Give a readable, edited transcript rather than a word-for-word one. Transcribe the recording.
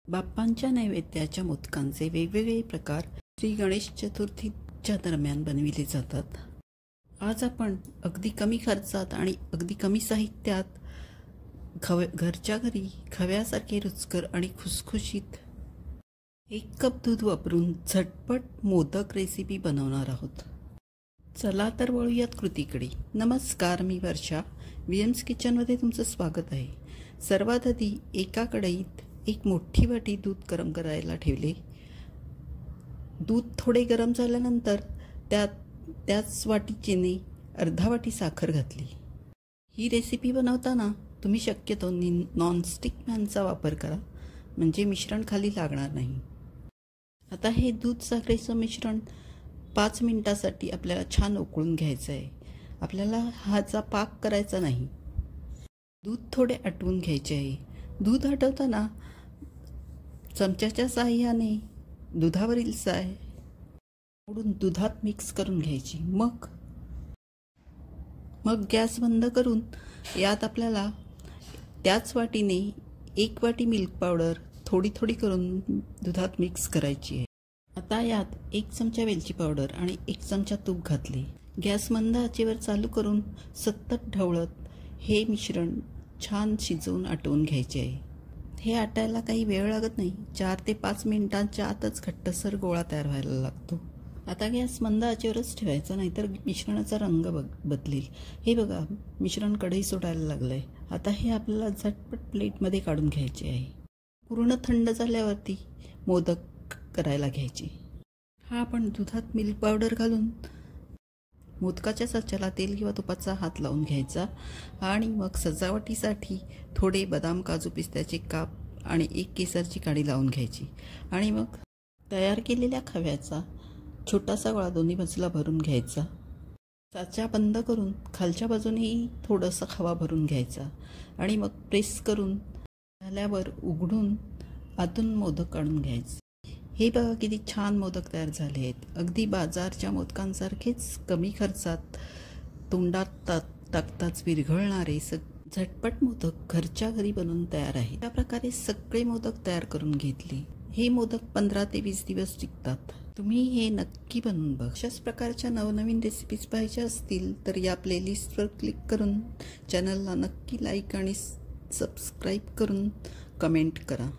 बाप्पांच्या नैवेद्याच्या मोदकांचे वेगवेगळे प्रकार श्री गणेश चतुर्थीच्या दरम्यान बनविले जातात। आज आपण अगदी कमी खर्चात आणि अगदी कमी साहित्यात घरच्या घरी खव्यासारखे रुचकर आणि खुसखुशीत 1 कप दूध वापरून झटपट मोदक रेसिपी बनवणार आहोत। चला तर वळूयात कृतीकडे। नमस्कार, मी वर्षा, विएम्स किचनमध्ये तुमचं स्वागत आहे। सर्वात आधी एका कढईत 1 मोठी वाटी दूध गरम करायला ठेवले। दूध थोडे गरम झाल्यानंतर त्याच वाटीने अर्धा वाटी साखर घातली। ही रेसिपी बनवताना तुम्ही शक्यतो नॉनस्टिक पॅनचा वापर करा, म्हणजे मिश्रण खाली लागणार नाही। आता हे दूध साखरेचं मिश्रण 5 मिनिटांसाठी आपल्याला छान उकळून घ्यायचं आहे। आपल्याला ह्याचा पाक करायचा नाही, दूध थोडे आटवून घ्यायचे आहे। दूध आटवताना चमच्याच्या साहाय्याने दुधावरील साय ओढून दुधात मिक्स करून घ्यायची। मग गॅस बंद करून यात आपल्याला त्याच वाटीने 1 वाटी मिल्क पावडर थोडी थोडी करून दुधात मिक्स करायची आहे। आता यात 1 चमचा वेलची पावडर आणि 1 चमचा तूप घातले। गॅस मंद आचेवर चालू करून सतत ढवळत हे मिश्रण छान शिजवून आटवून घ्यायचे आहे। हे आटायला काही वेळ लागत नाही, 4 ते 5 मिनिटांच्या आतच घट्टसर गोळा तयार व्हायला लागतो। आता गॅस मंद आचेवरच ठेवायचा, नाहीतर मिश्रणाचा रंग बदलेल। हे बघा, मिश्रण कढई सोडायला लागलंय। आता हे आपल्याला झटपट प्लेटमध्ये काढून घ्यायचे आहे। पूर्ण थंड झाल्यावरती मोदक करायला घ्यायचे। हा आपण दुधात मिल्क पावडर घालून मोदकाच्या साच्याला तेल किंवा तुपाचा हात लावून घ्यायचा आणि मग सजावटीसाठी थोडे बदाम, काजू, पिस्त्याचे काप आणि 1 केसरची काडी लावून घ्यायची आणि मग तयार केलेल्या खव्याचा छोटासा गोळा दोन्ही बाजूला भरून घ्यायचा। साचा बंद करून खालच्या बाजूनेही थोडासा खवा भरून घ्यायचा आणि मग प्रेस करून झाल्यावर उघडून आतून मोदक काढून घ्यायचे। हे बघा किती छान मोदक तयार झाले आहेत। अगदी बाजारच्या मोदकांसारखेच कमी खर्चात तोंडात टाकताच विरघळणारे झटपट मोदक घरच्या घरी बनवून तयार आहेत। त्या प्रकारे सगळे मोदक तयार करून घेतले। हे मोदक 15 ते 20 दिवस टिकतात। तुम्ही हे नक्की बनवून बघा। अशाच प्रकारच्या नवनवीन रेसिपीज पाहिजे असतील तर या प्लेलिस्टवर क्लिक करून चॅनलला नक्की लाईक आणि सबस्क्राईब करून कमेंट करा।